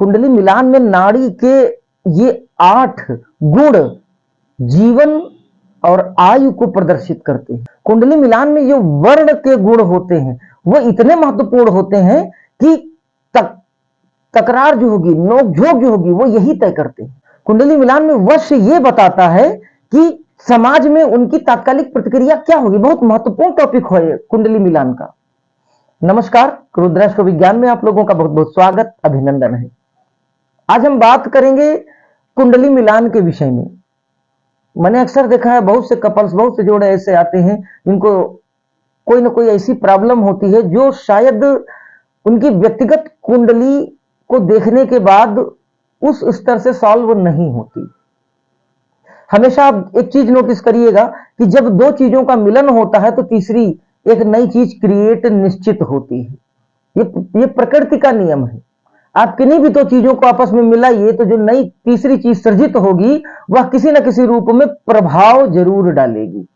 कुंडली मिलान में नाड़ी के ये 8 गुण जीवन और आयु को प्रदर्शित करते हैं। कुंडली मिलान में जो वर्ण के गुण होते हैं वो इतने महत्वपूर्ण होते हैं कि तकरार जो होगी, नोकझोंक जो होगी, वो यही तय करते हैं। कुंडली मिलान में वश ये बताता है कि समाज में उनकी तात्कालिक प्रतिक्रिया क्या होगी। बहुत महत्वपूर्ण टॉपिक है कुंडली मिलान का। नमस्कार, रुद्राष्ट्र विज्ञान में आप लोगों का बहुत बहुत स्वागत, अभिनंदन है। आज हम बात करेंगे कुंडली मिलान के विषय में। मैंने अक्सर देखा है बहुत से कपल्स, बहुत से जोड़े ऐसे आते हैं जिनको कोई ना कोई ऐसी प्रॉब्लम होती है जो शायद उनकी व्यक्तिगत कुंडली को देखने के बाद उस स्तर से सॉल्व नहीं होती। हमेशा आप एक चीज नोटिस करिएगा कि जब दो चीजों का मिलन होता है तो तीसरी एक नई चीज क्रिएट निश्चित होती है। ये प्रकृति का नियम है। आप किन्हीं भी दो चीजों को आपस में मिलाइए तो जो नई तीसरी चीज सृजित होगी वह किसी न किसी रूप में प्रभाव जरूर डालेगी।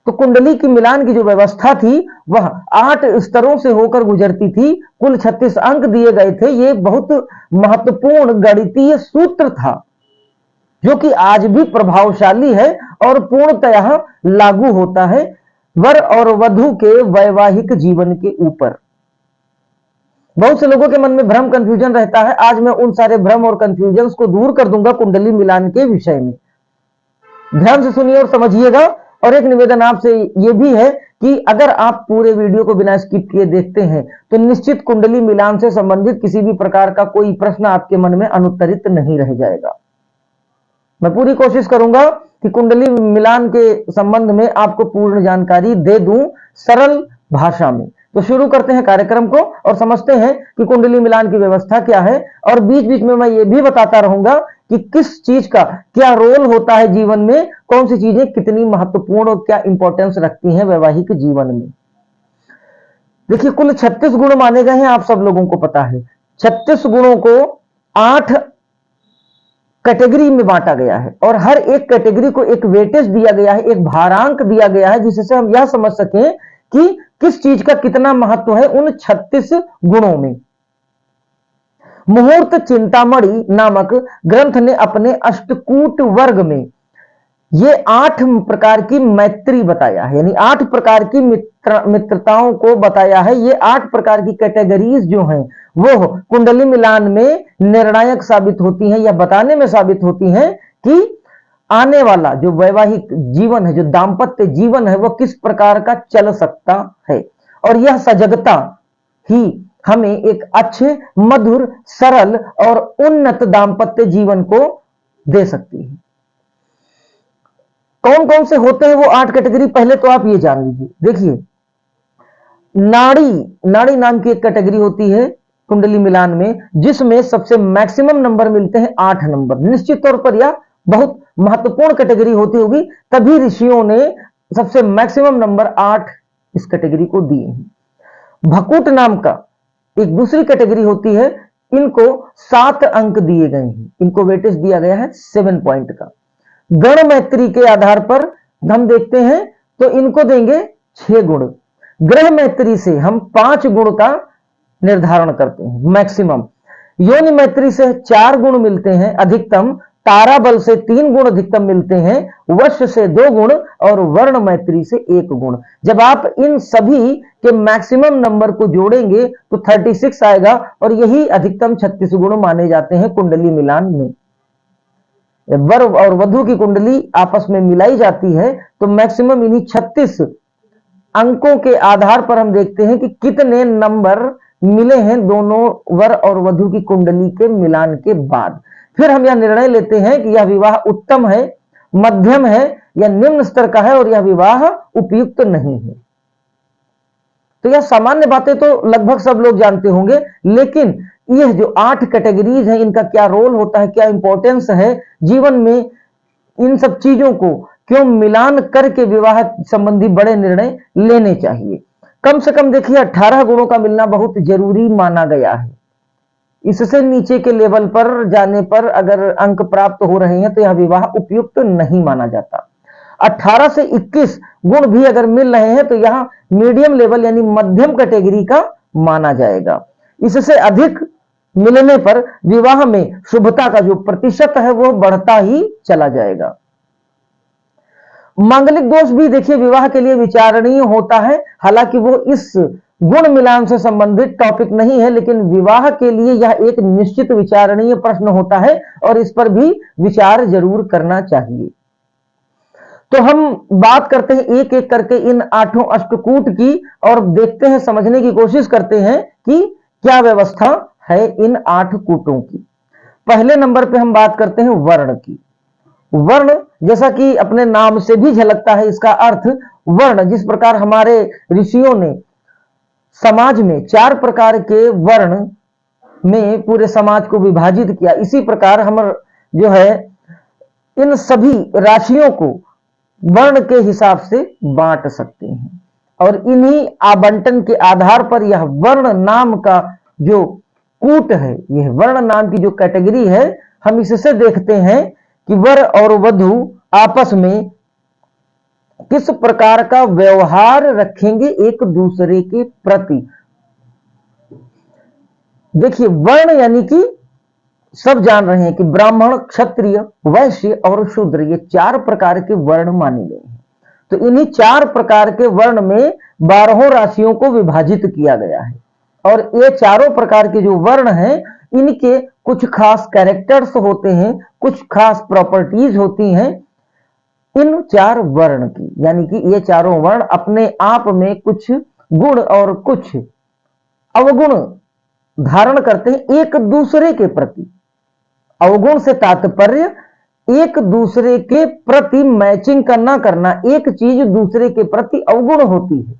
तो कुंडली की मिलान की जो व्यवस्था थी वह 8 स्तरों से होकर गुजरती थी। कुल 36 अंक दिए गए थे। ये बहुत महत्वपूर्ण गणितीय सूत्र था जो कि आज भी प्रभावशाली है और पूर्णतः लागू होता है वर और वधु के वैवाहिक जीवन के ऊपर। बहुत से लोगों के मन में भ्रम कंफ्यूजन रहता है। आज मैं उन सारे भ्रम और कंफ्यूजन को दूर कर दूंगा कुंडली मिलान के विषय में। ध्यान से सुनिए और समझिएगा। और एक निवेदन आपसे यह भी है कि अगर आप पूरे वीडियो को बिना स्किप किए देखते हैं तो निश्चित कुंडली मिलान से संबंधित किसी भी प्रकार का कोई प्रश्न आपके मन में अनुत्तरित नहीं रह जाएगा। मैं पूरी कोशिश करूंगा कि कुंडली मिलान के संबंध में आपको पूर्ण जानकारी दे दूं सरल भाषा में। तो शुरू करते हैं कार्यक्रम को और समझते हैं कि कुंडली मिलान की व्यवस्था क्या है। और बीच बीच में मैं ये भी बताता रहूंगा कि किस चीज का क्या रोल होता है जीवन में, कौन सी चीजें कितनी महत्वपूर्ण और क्या इंपॉर्टेंस रखती हैं वैवाहिक जीवन में। देखिए, कुल 36 गुण माने गए हैं, आप सब लोगों को पता है। 36 गुणों को 8 कैटेगरी में बांटा गया है और हर एक कैटेगरी को एक वेटेज दिया गया है, एक भारांक दिया गया है, जिससे हम यह समझ सकें कि किस चीज का कितना महत्व है उन 36 गुणों में। मुहूर्त चिंतामणि नामक ग्रंथ ने अपने अष्टकूट वर्ग में ये 8 प्रकार की मैत्री बताया है, यानी 8 प्रकार की मित्रताओं को बताया है। ये 8 प्रकार की कैटेगरीज जो हैं वो कुंडली मिलान में निर्णायक साबित होती हैं या बताने में साबित होती हैं कि आने वाला जो वैवाहिक जीवन है, जो दाम्पत्य जीवन है, वो किस प्रकार का चल सकता है। और यह सजगता ही हमें एक अच्छे, मधुर, सरल और उन्नत दाम्पत्य जीवन को दे सकती है। कौन कौन से होते हैं वो 8 कैटेगरी, पहले तो आप ये जान लीजिए। देखिए, नाड़ी नाम की एक कैटेगरी होती है कुंडली मिलान में, जिसमें सबसे मैक्सिमम नंबर मिलते हैं 8 नंबर। निश्चित तौर पर यह बहुत महत्वपूर्ण कैटेगरी होती होगी, तभी ऋषियों ने सबसे मैक्सिमम नंबर 8 इस कैटेगरी को दिए हैं। भकुट नाम का एक दूसरी कैटेगरी होती है, इनको 7 अंक दिए गए हैं, इनको वेटेज दिया गया है 7 पॉइंट का। गण मैत्री के आधार पर हम देखते हैं तो इनको देंगे 6 गुण। ग्रह मैत्री से हम 5 गुण का निर्धारण करते हैं मैक्सिमम। योनि मैत्री से 4 गुण मिलते हैं अधिकतम। तारा बल से 3 गुण अधिकतम मिलते हैं। वश से 2 गुण और वर्ण मैत्री से 1 गुण। जब आप इन सभी के मैक्सिमम नंबर को जोड़ेंगे तो 36 आएगा और यही अधिकतम 36 गुण माने जाते हैं कुंडली मिलान में। वर और वधु की कुंडली आपस में मिलाई जाती है तो मैक्सिमम इन्हीं 36 अंकों के आधार पर हम देखते हैं कि कितने नंबर मिले हैं दोनों वर और वधु की कुंडली के मिलान के बाद। फिर हम यह निर्णय लेते हैं कि यह विवाह उत्तम है, मध्यम है या निम्न स्तर का है और यह विवाह उपयुक्त नहीं है। तो यह सामान्य बातें तो लगभग सब लोग जानते होंगे, लेकिन यह जो 8 कैटेगरीज हैं, इनका क्या रोल होता है, क्या इंपॉर्टेंस है जीवन में, इन सब चीजों को क्यों मिलान करके विवाह संबंधी बड़े निर्णय लेने चाहिए। कम से कम देखिए 18 गुणों का मिलना बहुत जरूरी माना गया है। इससे नीचे के लेवल पर जाने पर अगर अंक प्राप्त हो रहे हैं तो यह विवाह उपयुक्त नहीं माना जाता। 18 से 21 गुण भी अगर मिल रहे हैं तो यह मीडियम लेवल यानी मध्यम कैटेगरी का माना जाएगा। इससे अधिक मिलने पर विवाह में शुभता का जो प्रतिशत है वो बढ़ता ही चला जाएगा। मांगलिक दोष भी देखिए विवाह के लिए विचारणीय होता है, हालांकि वो इस गुण मिलान से संबंधित टॉपिक नहीं है, लेकिन विवाह के लिए यह एक निश्चित विचारणीय प्रश्न होता है और इस पर भी विचार जरूर करना चाहिए। तो हम बात करते हैं एक एक करके इन 8 अष्टकूट की और देखते हैं, समझने की कोशिश करते हैं कि क्या व्यवस्था है इन 8 कूटों की। पहले नंबर पे हम बात करते हैं वर्ण की। वर्ण जैसा कि अपने नाम से भी झलकता है, इसका अर्थ वर्ण, जिस प्रकार हमारे ऋषियों ने समाज में 4 प्रकार के वर्ण में पूरे समाज को विभाजित किया, इसी प्रकार हम जो है इन सभी राशियों को वर्ण के हिसाब से बांट सकते हैं और इन्हीं आवंटन के आधार पर यह वर्ण नाम का जो कूट है, यह वर्ण नाम की जो कैटेगरी है, हम इससे देखते हैं कि वर और वधु आपस में किस प्रकार का व्यवहार रखेंगे एक दूसरे के प्रति। देखिए वर्ण यानी कि सब जान रहे हैं कि ब्राह्मण, क्षत्रिय, वैश्य और शूद्र, ये 4 प्रकार के वर्ण माने गए हैं। तो इन्हीं 4 प्रकार के वर्ण में 12 राशियों को विभाजित किया गया है और ये चारों प्रकार के जो वर्ण हैं इनके कुछ खास कैरेक्टर्स होते हैं, कुछ खास प्रॉपर्टीज होती हैं इन 4 वर्ण की, यानी कि ये चारों वर्ण अपने आप में कुछ गुण और कुछ अवगुण धारण करते हैं एक दूसरे के प्रति। अवगुण से तात्पर्य एक दूसरे के प्रति मैचिंग का ना करना, एक चीज दूसरे के प्रति अवगुण होती है।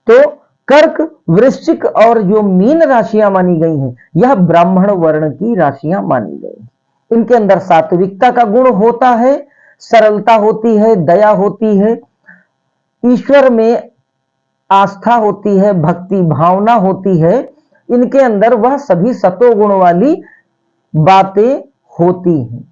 तो कर्क, वृश्चिक और जो मीन राशियां मानी गई हैं, यह ब्राह्मण वर्ण की राशियां मानी गई। इनके अंदर सात्विकता का गुण होता है, सरलता होती है, दया होती है, ईश्वर में आस्था होती है, भक्ति भावना होती है। इनके अंदर वह सभी सतोगुण वाली बातें होती हैं।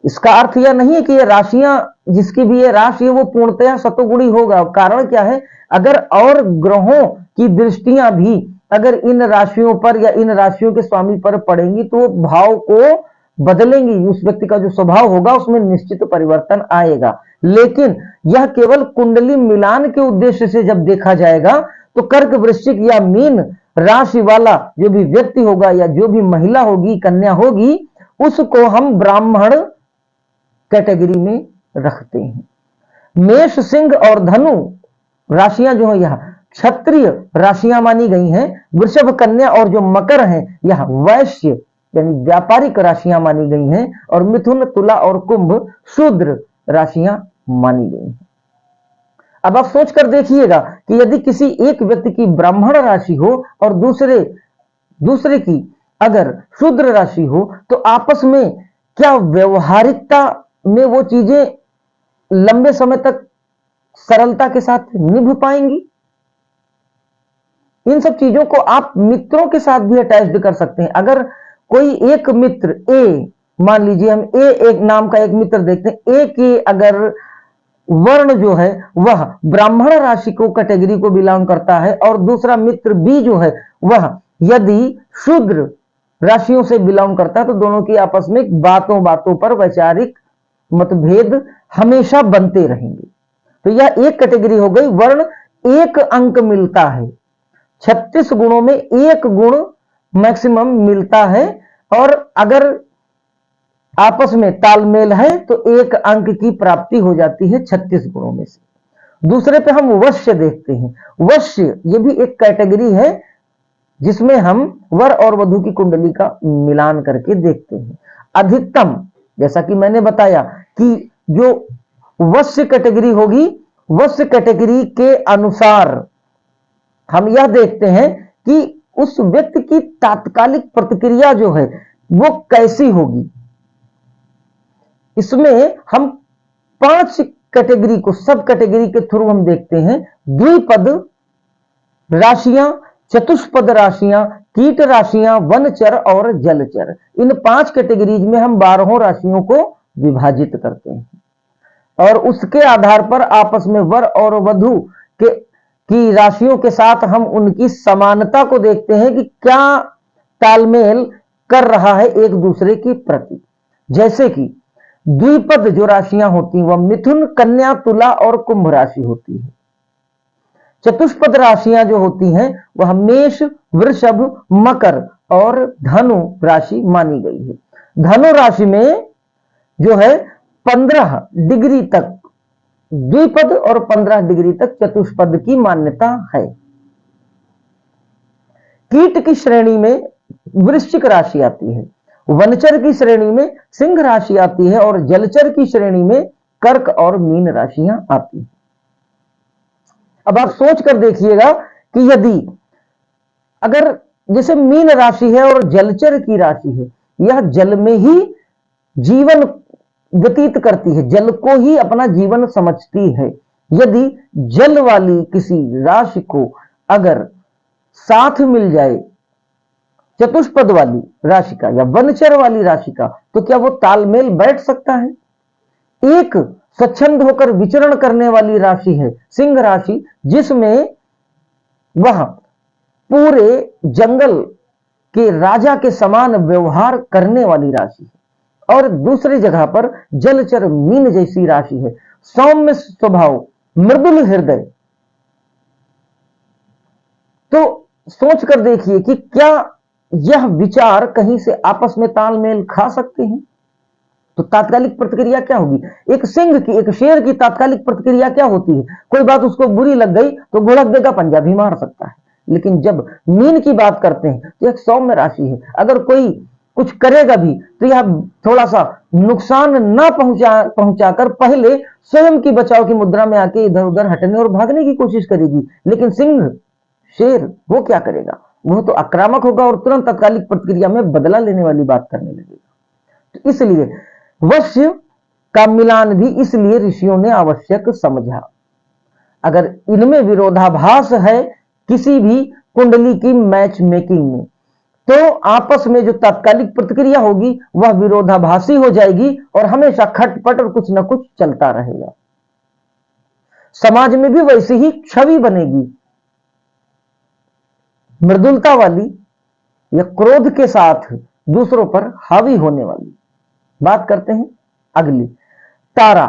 इसका अर्थ यह नहीं है कि ये राशियां, जिसकी भी ये राशि है वो पूर्णतः सतोगुणी होगा। कारण क्या है, अगर और ग्रहों की दृष्टियां भी अगर इन राशियों पर या इन राशियों के स्वामी पर पड़ेंगी तो भाव को बदलेंगी, उस व्यक्ति का जो स्वभाव होगा उसमें निश्चित परिवर्तन आएगा। लेकिन यह केवल कुंडली मिलान के उद्देश्य से जब देखा जाएगा तो कर्क, वृश्चिक या मीन राशि वाला जो भी व्यक्ति होगा या जो भी महिला होगी, कन्या होगी, उसको हम ब्राह्मण कैटेगरी में रखते हैं। मेष, सिंह और धनु राशियां जो है यह क्षत्रिय राशियां मानी गई हैं। वृषभ, कन्या और जो मकर है यह वैश्य यानी व्यापारिक राशियां मानी गई हैं और मिथुन, तुला और कुंभ शूद्र राशियां मानी गई हैं। अब आप सोच कर देखिएगा कि यदि किसी एक व्यक्ति की ब्राह्मण राशि हो और दूसरे की अगर शूद्र राशि हो तो आपस में क्या व्यवहारिकता में वो चीजें लंबे समय तक सरलता के साथ निभ पाएंगी? इन सब चीजों को आप मित्रों के साथ भी अटैच्ड कर सकते हैं। अगर कोई एक मित्र ए, मान लीजिए हम ए एक नाम का एक मित्र देखते हैं, ए के अगर वर्ण जो है वह ब्राह्मण राशि को कैटेगरी को बिलोंग करता है और दूसरा मित्र बी जो है वह यदि शूद्र राशियों से बिलोंग करता है तो दोनों की आपस में बातों बातों पर वैचारिक मतभेद हमेशा बनते रहेंगे। तो यह एक कैटेगरी हो गई। वर्ण 1 अंक मिलता है, 36 गुणों में 1 गुण मैक्सिमम मिलता है और अगर आपस में तालमेल है तो 1 अंक की प्राप्ति हो जाती है 36 गुणों में से। दूसरे पे हम वश्य देखते हैं। वश्य ये भी एक कैटेगरी है जिसमें हम वर और वधु की कुंडली का मिलान करके देखते हैं। अधिकतम, जैसा कि मैंने बताया कि जो वश्य कैटेगरी होगी, वश्य कैटेगरी के अनुसार हम यह देखते हैं कि उस व्यक्ति की तात्कालिक प्रतिक्रिया जो है वो कैसी होगी। इसमें हम 5 कैटेगरी को, सब कैटेगरी के थ्रू हम देखते हैं। द्विपद राशियां, चतुष्पद राशियां, कीट राशियां, वनचर और जलचर, इन 5 कैटेगरीज में हम 12 राशियों को विभाजित करते हैं और उसके आधार पर आपस में वर और वधु की राशियों के साथ हम उनकी समानता को देखते हैं कि क्या तालमेल कर रहा है एक दूसरे के प्रति। जैसे कि द्विपद जो राशियां होती हैं वह मिथुन, कन्या, तुला और कुंभ राशि होती है। चतुष्पद राशियां जो होती हैं वह मेष, वृषभ, मकर और धनु राशि मानी गई है। धनु राशि में जो है 15 डिग्री तक द्विपद और 15 डिग्री तक चतुष्पद की मान्यता है। कीट की श्रेणी में वृश्चिक राशि आती है, वनचर की श्रेणी में सिंह राशि आती है और जलचर की श्रेणी में कर्क और मीन राशियां आती हैं। अब आप सोच कर देखिएगा कि यदि अगर जैसे मीन राशि है और जलचर की राशि है, यह जल में ही जीवन व्यतीत करती है, जल को ही अपना जीवन समझती है। यदि जल वाली किसी राशि को अगर साथ मिल जाए चतुष्पद वाली राशि का या वनचर वाली राशि का, तो क्या वो तालमेल बैठ सकता है? एक स्वच्छंद होकर विचरण करने वाली राशि है सिंह राशि, जिसमें वह पूरे जंगल के राजा के समान व्यवहार करने वाली राशि है। और दूसरी जगह पर जलचर मीन जैसी राशि है, सौम्य स्वभाव, मृदुल हृदय। तो सोच कर देखिए कि क्या यह विचार कहीं से आपस में तालमेल खा सकते हैं? तो तात्कालिक प्रतिक्रिया क्या होगी? एक सिंह की, एक शेर की तात्कालिक प्रतिक्रिया क्या होती है? कोई बात उसको बुरी लग गई तो घुड़क देगा, पंजा भी मार सकता है। लेकिन जब मीन की बात करते हैं तो एक सौम्य राशि है, अगर कोई कुछ करेगा भी तो यह थोड़ा सा नुकसान ना पहुंचाकर पहले स्वयं की बचाव की मुद्रा में आके इधर उधर हटने और भागने की कोशिश करेगी। लेकिन सिंह, शेर, वो क्या करेगा? वो तो आक्रामक होगा और तुरंत तात्कालिक प्रतिक्रिया में बदला लेने वाली बात करने लगेगा। तो इसलिए वश्य का मिलान भी इसलिए ऋषियों ने आवश्यक समझा। अगर इनमें विरोधाभास है किसी भी कुंडली की मैच मेकिंग में, तो आपस में जो तात्कालिक प्रतिक्रिया होगी वह विरोधाभासी हो जाएगी और हमेशा खटपट और कुछ न कुछ चलता रहेगा। समाज में भी वैसी ही छवि बनेगी, मृदुलता वाली या क्रोध के साथ दूसरों पर हावी होने वाली। बात करते हैं अगली, तारा।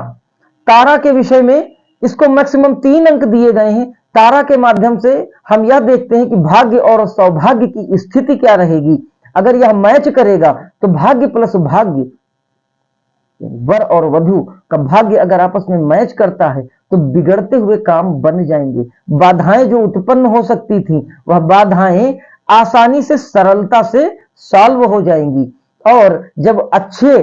तारा के विषय में इसको मैक्सिमम 3 अंक दिए गए हैं। तारा के माध्यम से हम यह देखते हैं कि भाग्य और सौभाग्य की स्थिति क्या रहेगी। अगर यह मैच करेगा तो भाग्य प्लस भाग्य, वर और वधु का भाग्य अगर आपस में मैच करता है तो बिगड़ते हुए काम बन जाएंगे। बाधाएं जो उत्पन्न हो सकती थी वह बाधाएं आसानी से, सरलता से सॉल्व हो जाएंगी। और जब अच्छे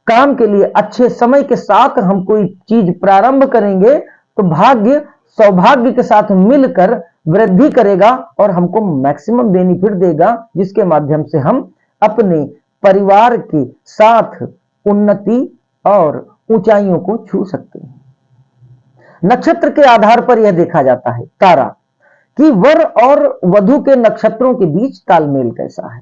काम के लिए अच्छे समय के साथ हम कोई चीज प्रारंभ करेंगे तो भाग्य सौभाग्य के साथ मिलकर वृद्धि करेगा और हमको मैक्सिमम बेनिफिट देगा, जिसके माध्यम से हम अपने परिवार के साथ उन्नति और ऊंचाइयों को छू सकते हैं। नक्षत्र के आधार पर यह देखा जाता है तारा कि वर और वधु के नक्षत्रों के बीच तालमेल कैसा है।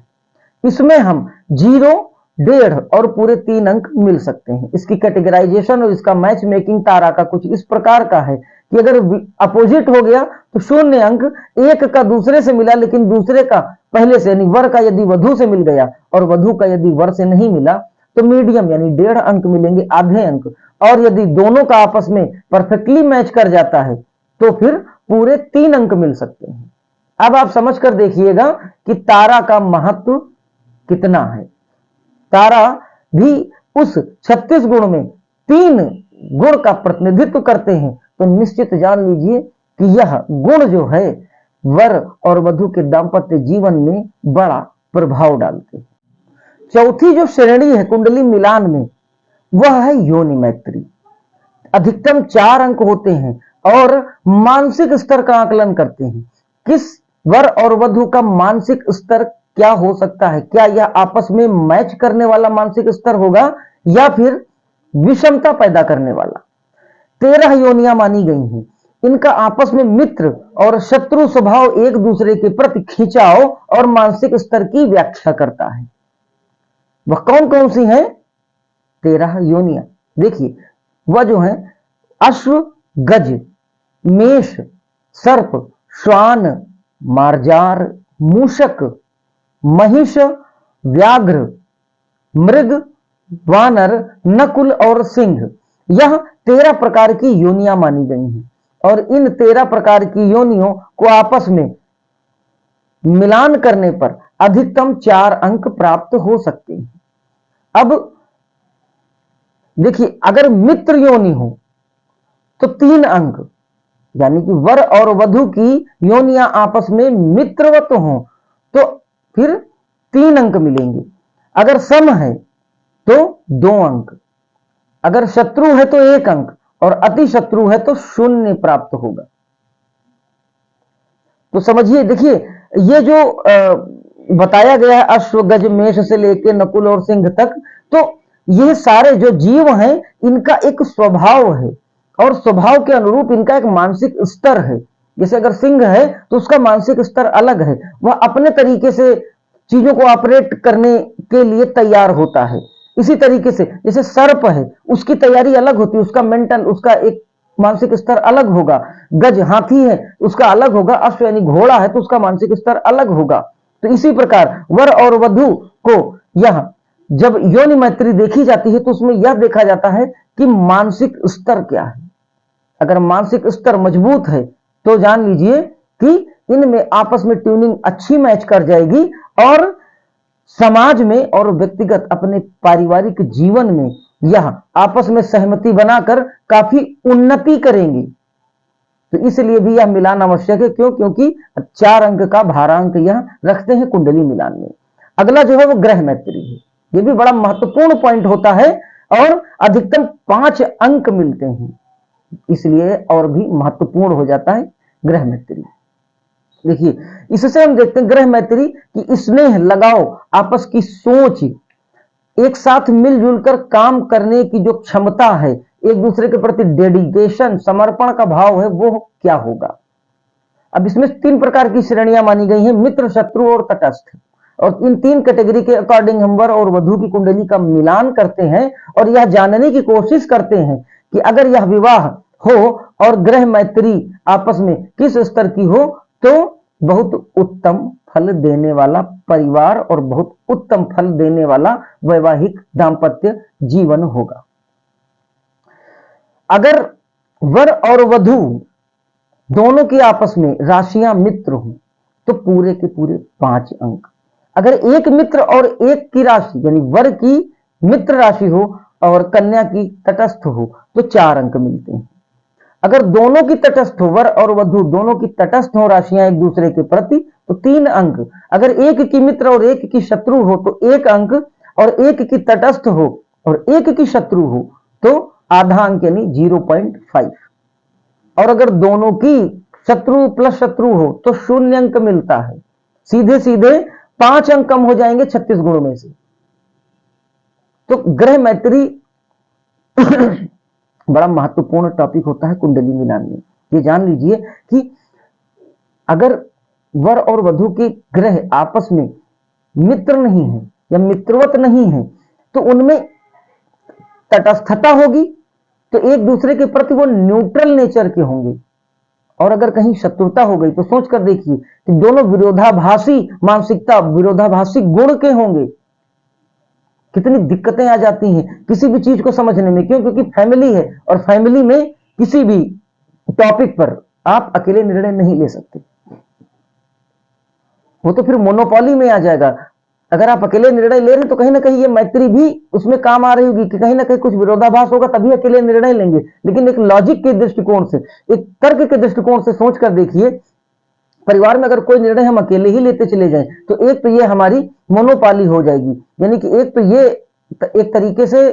इसमें हम 0, 1.5 और पूरे 3 अंक मिल सकते हैं। इसकी कैटेगराइजेशन और इसका मैच मेकिंग तारा का कुछ इस प्रकार का है कि अगर अपोजिट हो गया तो 0 अंक, एक का दूसरे से मिला लेकिन दूसरे का पहले से, यानी वर का यदि वधु से मिल गया और वधु का यदि वर से नहीं मिला तो मीडियम यानी 1.5 अंक मिलेंगे, आधे अंक। और यदि दोनों का आपस में परफेक्टली मैच कर जाता है तो फिर पूरे 3 अंक मिल सकते हैं। अब आप समझ कर देखिएगा कि तारा का महत्व कितना है। तारा भी उस 36 गुण में 3 गुण का प्रतिनिधित्व करते हैं, तो निश्चित जान लीजिए कि यह गुण जो है वर और वधु के दाम्पत्य जीवन में बड़ा प्रभाव डालते हैं। चौथी जो श्रेणी है कुंडली मिलान में वह है योनि मैत्री। अधिकतम 4 अंक होते हैं और मानसिक स्तर का आकलन करते हैं। किस वर और वधु का मानसिक स्तर क्या हो सकता है, क्या यह आपस में मैच करने वाला मानसिक स्तर होगा या फिर विषमता पैदा करने वाला। 13 योनियां मानी गई हैं। इनका आपस में मित्र और शत्रु स्वभाव एक दूसरे के प्रति खिंचाव और मानसिक स्तर की व्याख्या करता है। वह कौन कौन सी हैं? 13 योनियां देखिए, वह जो है अश्व, गज, मेष, सर्प, श्वान, मार्जार, मूषक, महिष, व्याघ्र, मृग, वानर, नकुल और सिंह। यह 13 प्रकार की योनियां मानी गई हैं और इन 13 प्रकार की योनियों को आपस में मिलान करने पर अधिकतम 4 अंक प्राप्त हो सकते हैं। अब देखिए, अगर मित्र योनि हो तो 3 अंक, यानी कि वर और वधु की योनियां आपस में मित्रवत हो तो फिर 3 अंक मिलेंगे। अगर सम है तो 2 अंक, अगर शत्रु है तो 1 अंक और अति शत्रु है तो 0 प्राप्त होगा। तो समझिए, देखिए, ये जो बताया गया है अश्व, गज, मेष से लेके नकुल और सिंह तक, तो ये सारे जो जीव हैं इनका एक स्वभाव है और स्वभाव के अनुरूप इनका एक मानसिक स्तर है। जैसे अगर सिंह है तो उसका मानसिक स्तर अलग है, वह अपने तरीके से चीजों को ऑपरेट करने के लिए तैयार होता है। इसी तरीके से जैसे सर्प है, उसकी तैयारी अलग होती है, उसका मेंटल, उसका एक मानसिक स्तर अलग होगा। गज हाथी है, उसका अलग होगा। अश्व यानी घोड़ा है तो उसका मानसिक स्तर अलग होगा। तो इसी प्रकार वर और वधु को यह जब योनि मैत्री देखी जाती है तो उसमें यह देखा जाता है कि मानसिक स्तर क्या है। अगर मानसिक स्तर मजबूत है तो जान लीजिए कि इनमें आपस में ट्यूनिंग अच्छी मैच कर जाएगी और समाज में और व्यक्तिगत अपने पारिवारिक जीवन में यह आपस में सहमति बनाकर काफी उन्नति करेंगी। तो इसलिए भी यह मिलान आवश्यक है। क्यों? क्योंकि 4 अंक का भारांक यह रखते हैं कुंडली मिलान में। अगला जो है वो ग्रह मैत्री है। यह भी बड़ा महत्वपूर्ण पॉइंट होता है और अधिकतम 5 अंक मिलते हैं, इसलिए और भी महत्वपूर्ण हो जाता है ग्रह मैत्री। देखिए, इससे हम देखते हैं ग्रह मैत्री की स्नेह, लगाव, आपस की सोच, एक साथ मिलजुल कर काम करने की जो क्षमता है, एक दूसरे के प्रति डेडिकेशन, समर्पण का भाव है, वो क्या होगा। अब इसमें 3 प्रकार की श्रेणियां मानी गई हैं, मित्र, शत्रु और तटस्थ। और इन 3 कैटेगरी के अकॉर्डिंग हम वर और वधु की कुंडली का मिलान करते हैं और यह जानने की कोशिश करते हैं कि अगर यह विवाह हो और ग्रह मैत्री आपस में किस स्तर की हो तो बहुत उत्तम फल देने वाला परिवार और बहुत उत्तम फल देने वाला वैवाहिक दाम्पत्य जीवन होगा। अगर वर और वधु दोनों की आपस में राशियां मित्र हो तो पूरे के पूरे 5 अंक। अगर एक मित्र और एक की राशि यानी वर की मित्र राशि हो और कन्या की तटस्थ हो तो 4 अंक मिलते हैं। अगर दोनों की तटस्थ हो, वर और वधु दोनों की तटस्थ हो राशियां एक दूसरे के प्रति, तो 3 अंक। अगर एक की मित्र और एक की शत्रु हो तो 1 अंक और एक की तटस्थ हो और एक की शत्रु हो तो आधा अंक यानी 0.5। और अगर दोनों की शत्रु प्लस शत्रु हो तो 0 अंक मिलता है। सीधे सीधे 5 अंक कम हो जाएंगे 36 गुणों में से। तो ग्रह मैत्री बड़ा महत्वपूर्ण टॉपिक होता है कुंडली मिलान में। ये जान लीजिए कि अगर वर और वधु के ग्रह आपस में मित्र नहीं है या मित्रवत नहीं है तो उनमें तटस्थता होगी, तो एक दूसरे के प्रति वो न्यूट्रल नेचर के होंगे। और अगर कहीं शत्रुता हो गई तो सोच कर देखिए कि दोनों विरोधाभासी मानसिकता, विरोधाभासी गुण के होंगे, कितनी दिक्कतें आ जाती हैं किसी भी चीज को समझने में। क्यों? क्योंकि फैमिली है और फैमिली में किसी भी टॉपिक पर आप अकेले निर्णय नहीं ले सकते, वो तो फिर मोनोपोली में आ जाएगा। अगर आप अकेले निर्णय ले रहे हैं तो कहीं ना कहीं ये मैत्री भी उसमें काम आ रही होगी कि कहीं ना कहीं कुछ विरोधाभास होगा तभी अकेले निर्णय लेंगे। लेकिन एक लॉजिक के दृष्टिकोण से, एक तर्क के दृष्टिकोण से सोच कर देखिए, परिवार में अगर कोई निर्णय हम अकेले ही लेते चले जाएं तो एक तो ये हमारी मोनोपाली हो जाएगी, यानी कि एक तो ये एक तरीके से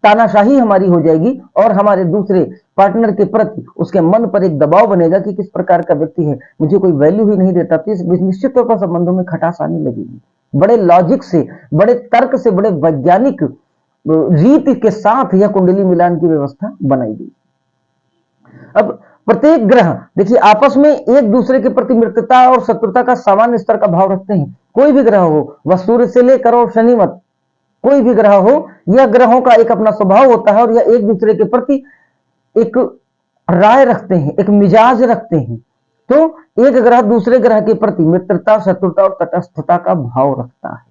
तानाशाही हमारी हो जाएगी और हमारे दूसरे पार्टनर के प्रति उसके मन पर एक दबाव बनेगा कि किस प्रकार का व्यक्ति है, मुझे कोई वैल्यू ही नहीं देता। तो निश्चित तौर पर संबंधों में खटास आने लगेगी। बड़े लॉजिक से, बड़े तर्क से, बड़े वैज्ञानिक रीति के साथ यह कुंडली मिलान की व्यवस्था बनाई गई। अब प्रत्येक ग्रह देखिए आपस में एक दूसरे के प्रति मित्रता और शत्रुता का सामान्य स्तर का भाव रखते हैं। कोई भी ग्रह हो, वह सूर्य से लेकर और शनि मत, कोई भी ग्रह हो, यह ग्रहों का एक अपना स्वभाव होता है और यह एक दूसरे के प्रति एक राय रखते हैं, एक मिजाज रखते हैं। तो एक ग्रह दूसरे ग्रह के प्रति मित्रता, शत्रुता और तटस्थता का भाव रखता है।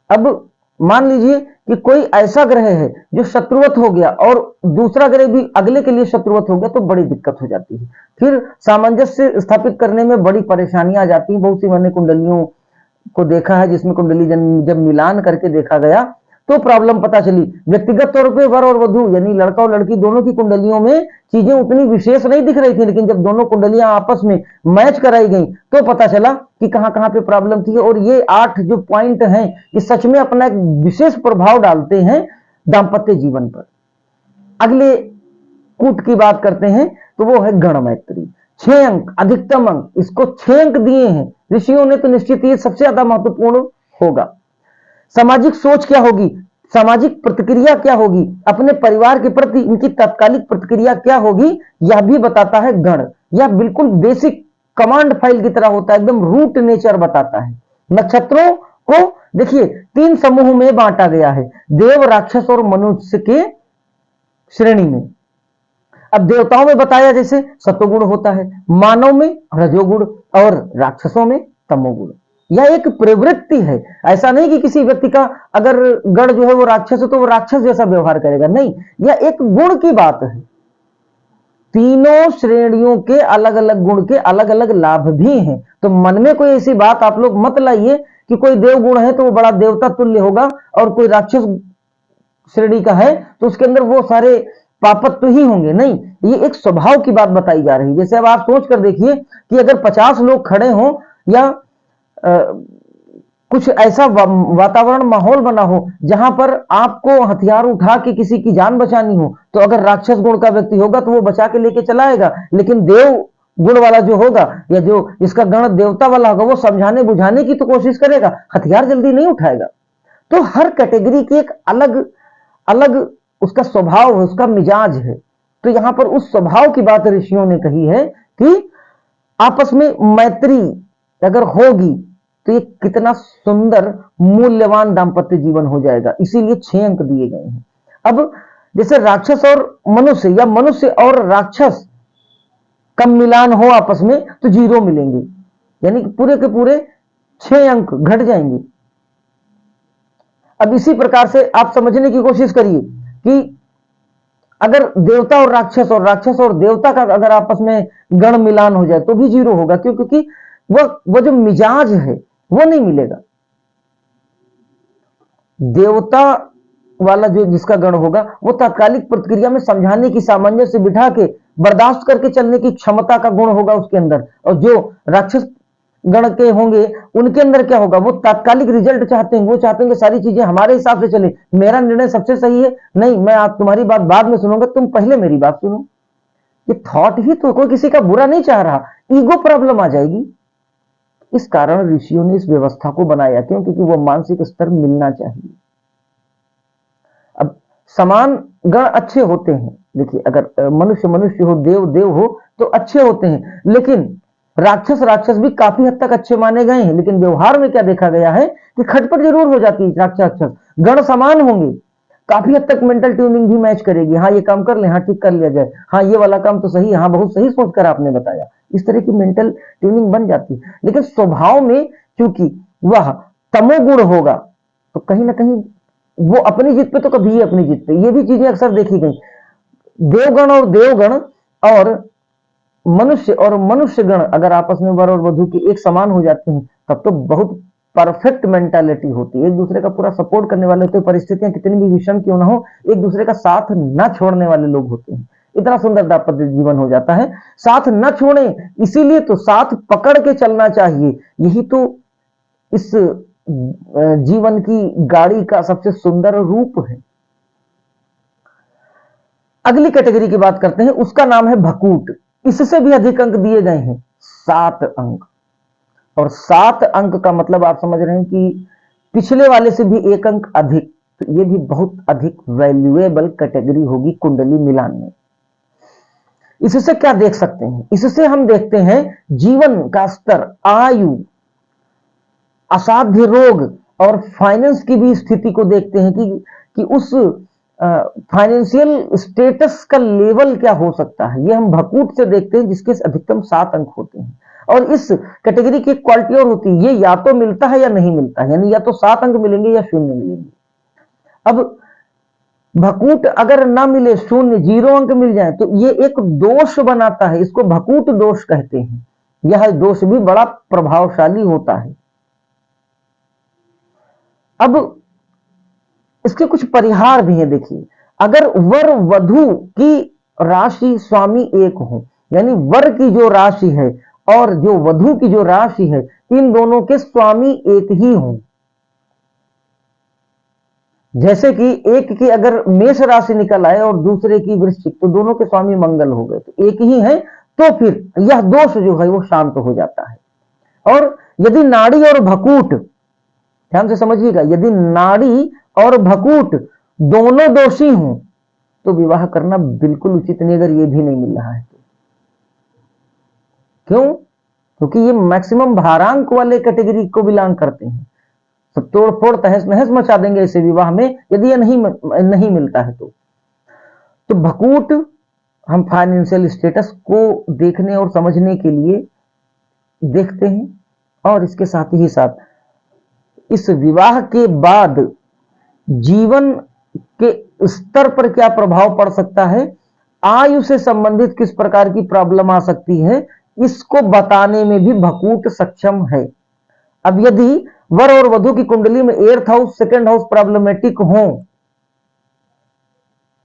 अब मान लीजिए कि कोई ऐसा ग्रह है जो शत्रुवत हो गया और दूसरा ग्रह भी अगले के लिए शत्रुवत हो गया, तो बड़ी दिक्कत हो जाती है। फिर सामंजस्य स्थापित करने में बड़ी परेशानियां आ जाती हैं। बहुत सी मैंने कुंडलियों को देखा है जिसमें कुंडली जब मिलान करके देखा गया तो प्रॉब्लम पता चली। व्यक्तिगत तौर पे वर और वधू यानी लड़का और लड़की दोनों की कुंडलियों में चीजें उतनी विशेष नहीं दिख रही थी, लेकिन जब दोनों कुंडलियां आपस में मैच कराई गई तो पता चला कि कहां कहां पे प्रॉब्लम थी। और ये 8 जो पॉइंट हैं ये सच में अपना एक विशेष प्रभाव डालते हैं दाम्पत्य जीवन पर। अगले कूट की बात करते हैं तो वो है गण मैत्री। 6 अंक अधिकतम अंक, इसको 6 अंक दिए हैं ऋषियों ने, तो निश्चित ये सबसे ज्यादा महत्वपूर्ण होगा। सामाजिक सोच क्या होगी, सामाजिक प्रतिक्रिया क्या होगी, अपने परिवार के प्रति इनकी तात्कालिक प्रतिक्रिया क्या होगी, यह भी बताता है गण। यह बिल्कुल बेसिक कमांड फाइल की तरह होता है, एकदम रूट नेचर बताता है। नक्षत्रों को देखिए 3 समूह में बांटा गया है, देव, राक्षस और मनुष्य के श्रेणी में। अब देवताओं में बताया जैसे सत्वगुण होता है, मानव में रजोगुण और राक्षसों में तमोगुण। यह एक प्रवृत्ति है, ऐसा नहीं कि किसी व्यक्ति का अगर गण जो है वो राक्षस है तो वो राक्षस जैसा व्यवहार करेगा, नहीं, यह एक गुण की बात है। तीनों श्रेणियों के अलग अलग गुण के अलग अलग लाभ भी हैं। तो मन में कोई ऐसी बात आप लोग मत लाइए कि कोई देव गुण है तो वो बड़ा देवता तुल्य होगा और कोई राक्षस श्रेणी का है तो उसके अंदर वो सारे पापत्व तो ही होंगे, नहीं, ये एक स्वभाव की बात बताई जा रही है। जैसे अब आप सोच कर देखिए कि अगर 50 लोग खड़े हों या कुछ ऐसा वातावरण माहौल बना हो जहां पर आपको हथियार उठा के किसी की जान बचानी हो, तो अगर राक्षस गुण का व्यक्ति होगा तो वो बचा के लेके चलाएगा, लेकिन देव गुण वाला जो होगा या जो जिसका गण देवता वाला होगा वो समझाने बुझाने की तो कोशिश करेगा, हथियार जल्दी नहीं उठाएगा। तो हर कैटेगरी की एक अलग अलग उसका स्वभाव है, उसका मिजाज है। तो यहां पर उस स्वभाव की बात ऋषियों ने कही है कि आपस में मैत्री अगर होगी तो ये कितना सुंदर मूल्यवान दाम्पत्य जीवन हो जाएगा, इसीलिए 6 अंक दिए गए हैं। अब जैसे राक्षस और मनुष्य या मनुष्य और राक्षस का मिलान हो आपस में तो 0 मिलेंगे, यानी कि पूरे के पूरे 6 अंक घट जाएंगे। अब इसी प्रकार से आप समझने की कोशिश करिए कि अगर देवता और राक्षस और देवता का अगर आपस में गण मिलान हो जाए तो भी 0 होगा, क्यों? क्योंकि वो जो मिजाज है वो नहीं मिलेगा। देवता वाला जो जिसका गण होगा वो तात्कालिक प्रतिक्रिया में समझाने की, सामंजस्य बिठा के बर्दाश्त करके चलने की क्षमता का गुण होगा उसके अंदर। और जो राक्षस गण के होंगे उनके अंदर क्या होगा, वो तात्कालिक रिजल्ट चाहते हैं, वो चाहते हैं कि सारी चीजें हमारे हिसाब से चले, मेरा निर्णय सबसे सही है, नहीं मैं आप तुम्हारी बात बाद में सुनूंगा, तुम पहले मेरी बात सुनो। ये थॉट ही तो, कोई किसी का बुरा नहीं चाह रहा, ईगो प्रॉब्लम आ जाएगी। इस कारण ऋषियों ने इस व्यवस्था को बनाया, क्यों? क्योंकि वो मानसिक स्तर मिलना चाहिए। अब समान गण अच्छे होते हैं, देखिए अगर मनुष्य मनुष्य हो, देव देव हो तो अच्छे होते हैं, लेकिन राक्षस राक्षस भी काफी हद तक अच्छे माने गए हैं। लेकिन व्यवहार में क्या देखा गया है कि खटपट जरूर हो जाती है। राक्षस गण समान होंगे, काफी हद तक मेंटल ट्यूनिंग भी मैच करेगी, हाँ ये काम कर ले, हाँ ठीक कर लिया जाए, हाँ ये वाला काम तो सही, हाँ बहुत सही सोचकर आपने बताया, इस तरह की मेंटल ट्यूनिंग बन जाती है। लेकिन स्वभाव में चूंकि वह तमोगुण होगा तो कहीं ना कहीं वो अपनी जिद पे तो कभी ही अपनी जिद पे, ये भी चीजें अक्सर देखी गई। देवगण और मनुष्य गण अगर आपस में वर और वधू के एक समान हो जाते हैं तब तो बहुत परफेक्ट मेंटालिटी होती है, एक दूसरे का पूरा सपोर्ट करने वाले होते हैं, परिस्थितियां कितनी भी विषम क्यों ना हो एक दूसरे का साथ न छोड़ने वाले लोग होते हैं। इतना सुंदर दाम्पत्य जीवन हो जाता है, साथ न छोड़े, इसीलिए तो साथ पकड़ के चलना चाहिए। यही तो इस जीवन की गाड़ी का सबसे सुंदर रूप है। अगली कैटेगरी की बात करते हैं, उसका नाम है भकूट। इससे भी अधिक अंक दिए गए हैं, 7 अंक। और 7 अंक का मतलब आप समझ रहे हैं कि पिछले वाले से भी 1 अंक अधिक, तो ये भी बहुत अधिक वैल्यूएबल कैटेगरी होगी कुंडली मिलान में। इससे क्या देख सकते हैं? इससे हम देखते हैं जीवन का स्तर, आयु, असाध्य रोग और फाइनेंस की भी स्थिति को देखते हैं कि उस फाइनेंशियल स्टेटस का लेवल क्या हो सकता है, ये हम भकूट से देखते हैं जिसके अधिकतम 7 अंक होते हैं। और इस कैटेगरी की क्वालिटी और होती है, ये या तो मिलता है या नहीं मिलता है, यानी या तो 7 अंक मिलेंगे या 0 मिलेंगे। अब भकूट अगर ना मिले, 0 0 अंक मिल जाए तो ये एक दोष बनाता है, इसको भकूट दोष कहते हैं। यह दोष भी बड़ा प्रभावशाली होता है। अब इसके कुछ परिहार भी हैं। देखिए, अगर वर वधु की राशि स्वामी एक हो, यानी वर की जो राशि है और जो वधु की जो राशि है, इन दोनों के स्वामी एक ही हों। जैसे कि एक की अगर मेष राशि निकल आए और दूसरे की वृश्चिक, तो दोनों के स्वामी मंगल हो गए, तो एक ही है, तो फिर यह दोष जो है वो शांत हो जाता है। और यदि नाड़ी और भकूट, ध्यान से समझिएगा, यदि नाड़ी और भकूट दोनों दोषी हों तो विवाह करना बिल्कुल उचित नहीं, अगर ये भी नहीं मिल रहा है तो। क्यों? क्योंकि ये मैक्सिमम भारांक वाले कैटेगरी को बिलोंग करते हैं। सब तोड़ फोड़ तहस नहस मचा देंगे इसे विवाह में, यदि ये नहीं मिलता है तो भकूट हम फाइनेंशियल स्टेटस को देखने और समझने के लिए देखते हैं, और इसके साथ ही साथ इस विवाह के बाद जीवन के स्तर पर क्या प्रभाव पड़ सकता है, आयु से संबंधित किस प्रकार की प्रॉब्लम आ सकती है, इसको बताने में भी भकूट सक्षम है। अब यदि वर और वधु की कुंडली में 8th house 2nd house problematic हो,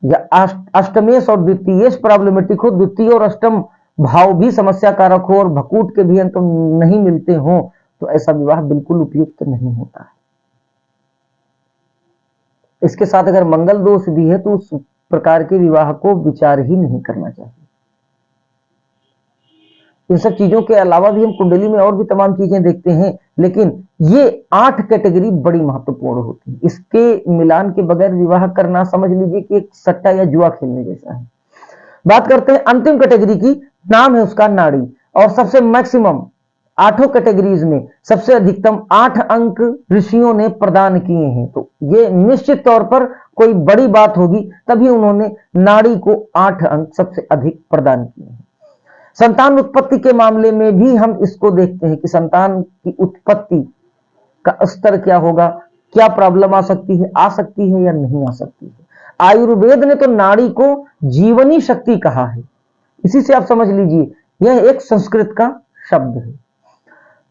या अष्टमेश और द्वितीयेश प्रॉब्लमेटिक हो, द्वितीय और अष्टम भाव भी समस्या कारक हो और भकूट के भी अंक नहीं मिलते हो, तो ऐसा विवाह बिल्कुल उपयुक्त नहीं होता है। इसके साथ अगर मंगल दोष भी है तो उस प्रकार के विवाह को विचार ही नहीं करना चाहिए। इन सब चीजों के अलावा भी हम कुंडली में और भी तमाम चीजें देखते हैं, लेकिन ये 8 कैटेगरी बड़ी महत्वपूर्ण होती है। इसके मिलान के बगैर विवाह करना समझ लीजिए कि एक सट्टा या जुआ खेलने जैसा है। बात करते हैं अंतिम कैटेगरी की, नाम है उसका नाड़ी, और सबसे मैक्सिमम 8 कैटेगरीज में सबसे अधिकतम 8 अंक ऋषियों ने प्रदान किए हैं। तो ये निश्चित तौर पर कोई बड़ी बात होगी, तभी उन्होंने नाड़ी को 8 अंक सबसे अधिक प्रदान किए हैं। संतान उत्पत्ति के मामले में भी हम इसको देखते हैं कि संतान की उत्पत्ति का स्तर क्या होगा, क्या प्रॉब्लम आ सकती है या नहीं आ सकती है। आयुर्वेद ने तो नाड़ी को जीवनी शक्ति कहा है, इसी से आप समझ लीजिए यह एक संस्कृत का शब्द है।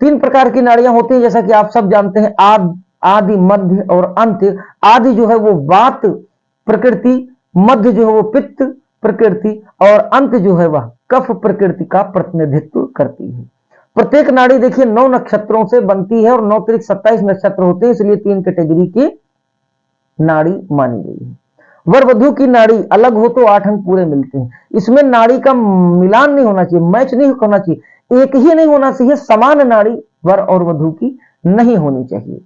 3 प्रकार की नाड़ियां होती हैं, जैसा कि आप सब जानते हैं, आदि, मध्य और अंत्य। आदि जो है वो वात प्रकृति, मध्य जो है वो पित्त प्रकृति, और अंत जो है वह कफ प्रकृति का प्रतिनिधित्व करती है। प्रत्येक नाड़ी देखिए 9 नक्षत्रों से बनती है और 9 त्रिक 27 नक्षत्र होते हैं, इसलिए 3 कैटेगरी की नाड़ी मानी गई है। वर वधु की नाड़ी अलग हो तो 8 अंक पूरे मिलते हैं। इसमें नाड़ी का मिलान नहीं होना चाहिए, मैच नहीं होना चाहिए, एक ही नहीं होना चाहिए, समान नाड़ी वर और वधु की नहीं होनी चाहिए।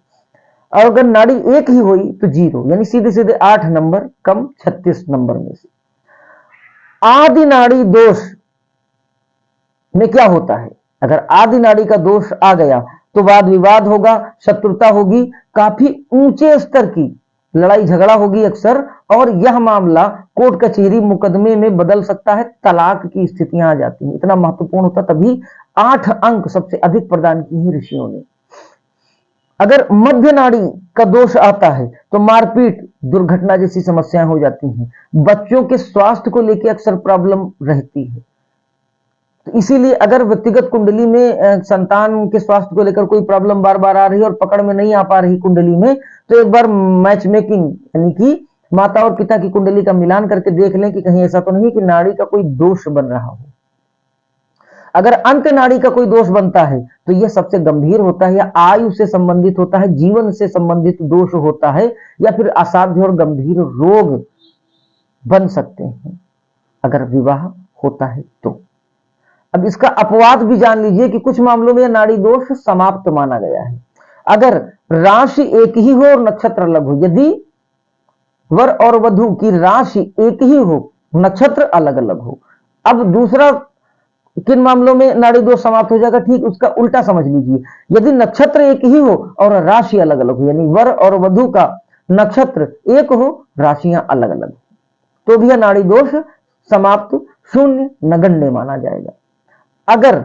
और अगर नाड़ी एक ही हुई तो 0, यानी सीधे सीधे 8 नंबर कम 36 नंबर में से। आदि नाड़ी दोष में क्या होता है, अगर आदि नाड़ी का दोष आ गया तो वाद विवाद होगा, शत्रुता होगी, काफी ऊंचे स्तर की लड़ाई झगड़ा होगी अक्सर, और यह मामला कोर्ट कचहरी मुकदमे में बदल सकता है, तलाक की स्थितियां आ जाती हैं। इतना महत्वपूर्ण होता, तभी 8 अंक सबसे अधिक प्रदान किए हैं ऋषियों ने। अगर मध्य नाड़ी का दोष आता है तो मारपीट, दुर्घटना जैसी समस्याएं हो जाती हैं। बच्चों के स्वास्थ्य को लेकर अक्सर प्रॉब्लम रहती है, तो इसीलिए अगर व्यक्तिगत कुंडली में संतान के स्वास्थ्य को लेकर कोई प्रॉब्लम बार बार आ रही है और पकड़ में नहीं आ पा रही कुंडली में, तो एक बार मैच मेकिंग यानी कि माता और पिता की कुंडली का मिलान करके देख लें कि कहीं ऐसा तो नहीं कि नाड़ी का कोई दोष बन रहा हो। अगर अंत नाड़ी का कोई दोष बनता है तो यह सबसे गंभीर होता है, या आयु से संबंधित होता है, जीवन से संबंधित दोष होता है, या फिर असाध्य और गंभीर रोग बन सकते हैं अगर विवाह होता है तो। अब इसका अपवाद भी जान लीजिए कि कुछ मामलों में नाड़ी दोष समाप्त माना गया है। अगर राशि एक ही हो और नक्षत्र अलग हो, यदि वर और वधु की राशि एक ही हो, नक्षत्र अलग अलग हो। अब दूसरा किन मामलों में नाड़ी दोष समाप्त हो जाएगा, ठीक उसका उल्टा समझ लीजिए। यदि नक्षत्र एक ही हो और राशि अलग अलग हो, यानी वर और वधु का नक्षत्र एक हो, राशियां अलग अलग, तो भी यह नाड़ी दोष समाप्त, शून्य, नगण्य माना जाएगा। अगर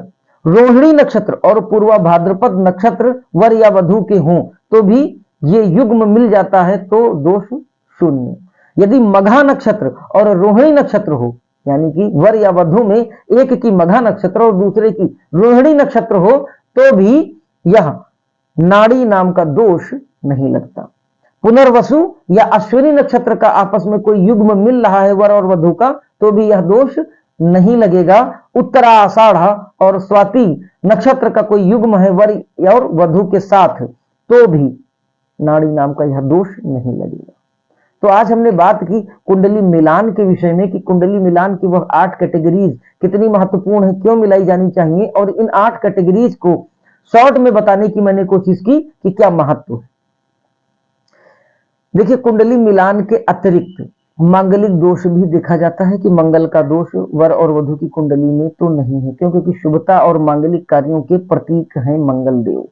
रोहिणी नक्षत्र और पूर्वा भाद्रपद नक्षत्र वर या वधु के हों तो भी ये युग्म मिल जाता है तो दोष शून्य। यदि मघा नक्षत्र और रोहिणी नक्षत्र हो, यानी कि वर या वधु में एक की मघा नक्षत्र और दूसरे की रोहिणी नक्षत्र हो तो भी यह नाड़ी नाम का दोष नहीं लगता। पुनर्वसु या अश्विनी नक्षत्र का आपस में कोई युग्म मिल रहा है वर और वधु का तो भी यह दोष नहीं लगेगा। उत्तरा, आषाढ़ा और स्वाति नक्षत्र का कोई युग्म है वर और वधु के साथ तो भी नाड़ी नाम का यह दोष नहीं लगेगा। तो आज हमने बात की कुंडली मिलान के विषय में कि कुंडली मिलान की वह 8 कैटेगरीज कितनी महत्वपूर्ण है, क्यों मिलाई जानी चाहिए, और इन 8 कैटेगरीज को शॉर्ट में बताने की मैंने कोशिश की कि क्या महत्व है। देखिए, कुंडली मिलान के अतिरिक्त मांगलिक दोष भी देखा जाता है कि मंगल का दोष वर और वधु की कुंडली में तो नहीं है, क्योंकि शुभता और मांगलिक कार्यों के प्रतीक हैं मंगल देव,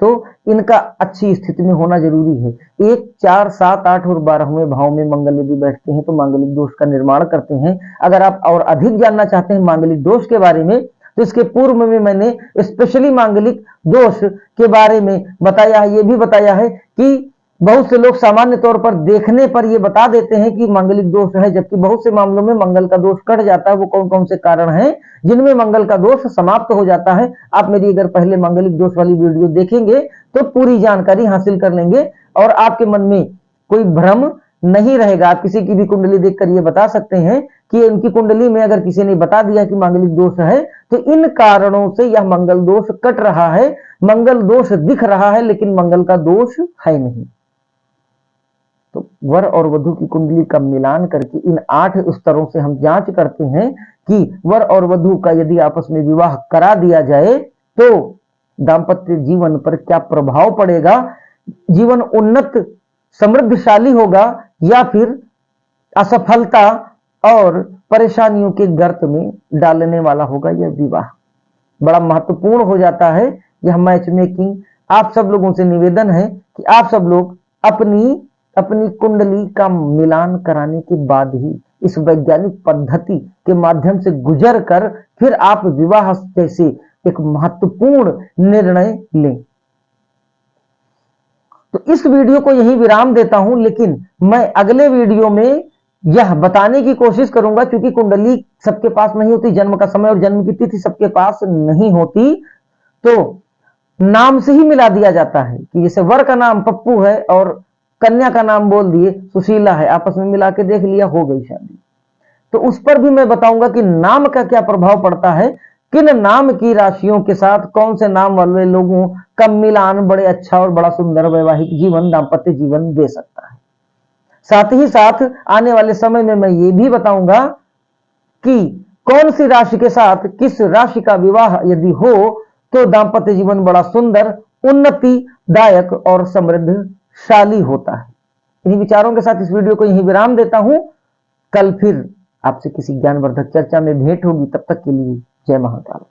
तो इनका अच्छी स्थिति में होना जरूरी है। 1, 4, 7, 8 और 12वें भाव में मंगल यदि बैठते हैं तो मांगलिक दोष का निर्माण करते हैं। अगर आप और अधिक जानना चाहते हैं मांगलिक दोष के बारे में तो इसके पूर्व में मैंने स्पेशली मांगलिक दोष के बारे में बताया है। ये भी बताया है कि बहुत से लोग सामान्य तौर पर देखने पर ये बता देते हैं कि मांगलिक दोष है, जबकि बहुत से मामलों में मंगल का दोष कट जाता है। वो कौन कौन से कारण हैं जिनमें मंगल का दोष समाप्त हो जाता है, आप मेरी अगर पहले मांगलिक दोष वाली वीडियो देखेंगे तो पूरी जानकारी हासिल कर लेंगे और आपके मन में कोई भ्रम नहीं रहेगा। आप किसी की भी कुंडली देखकर ये बता सकते हैं कि इनकी कुंडली में अगर किसी ने बता दिया कि मांगलिक दोष है तो इन कारणों से यह मंगल दोष कट रहा है, मंगल दोष दिख रहा है लेकिन मंगल का दोष है नहीं। तो वर और वधु की कुंडली का मिलान करके इन 8 स्तरों से हम जांच करते हैं कि वर और वधु का यदि आपस में विवाह करा दिया जाए तो दाम्पत्य जीवन पर क्या प्रभाव पड़ेगा, जीवन उन्नत समृद्धशाली होगा या फिर असफलता और परेशानियों के गर्त में डालने वाला होगा यह विवाह। बड़ा महत्वपूर्ण हो जाता है यह मैच मेकिंग। आप सब लोगों से निवेदन है कि आप सब लोग अपनी कुंडली का मिलान कराने के बाद ही इस वैज्ञानिक पद्धति के माध्यम से गुजर कर फिर आप विवाह जैसे एक महत्वपूर्ण निर्णय लें। तो इस वीडियो को यही विराम देता हूं, लेकिन मैं अगले वीडियो में यह बताने की कोशिश करूंगा, क्योंकि कुंडली सबके पास नहीं होती, जन्म का समय और जन्म की तिथि सबके पास नहीं होती, तो नाम से ही मिला दिया जाता है कि जैसे वर का नाम पप्पू है और कन्या का नाम बोल दिए सुशीला है, आपस में मिला के देख लिया, हो गई शादी। तो उस पर भी मैं बताऊंगा कि नाम का क्या प्रभाव पड़ता है, किन नाम की राशियों के साथ कौन से नाम वाले लोगों का मिलान बड़े अच्छा और बड़ा सुंदर वैवाहिक जीवन, दाम्पत्य जीवन दे सकता है। साथ ही साथ आने वाले समय में मैं ये भी बताऊंगा कि कौन सी राशि के साथ किस राशि का विवाह यदि हो तो दाम्पत्य जीवन बड़ा सुंदर, उन्नतिदायक और समृद्धशाली होता है। इन्हीं विचारों के साथ इस वीडियो को यहीं विराम देता हूं। कल फिर आपसे किसी ज्ञानवर्धक चर्चा में भेंट होगी, तब तक के लिए जय महाकाल।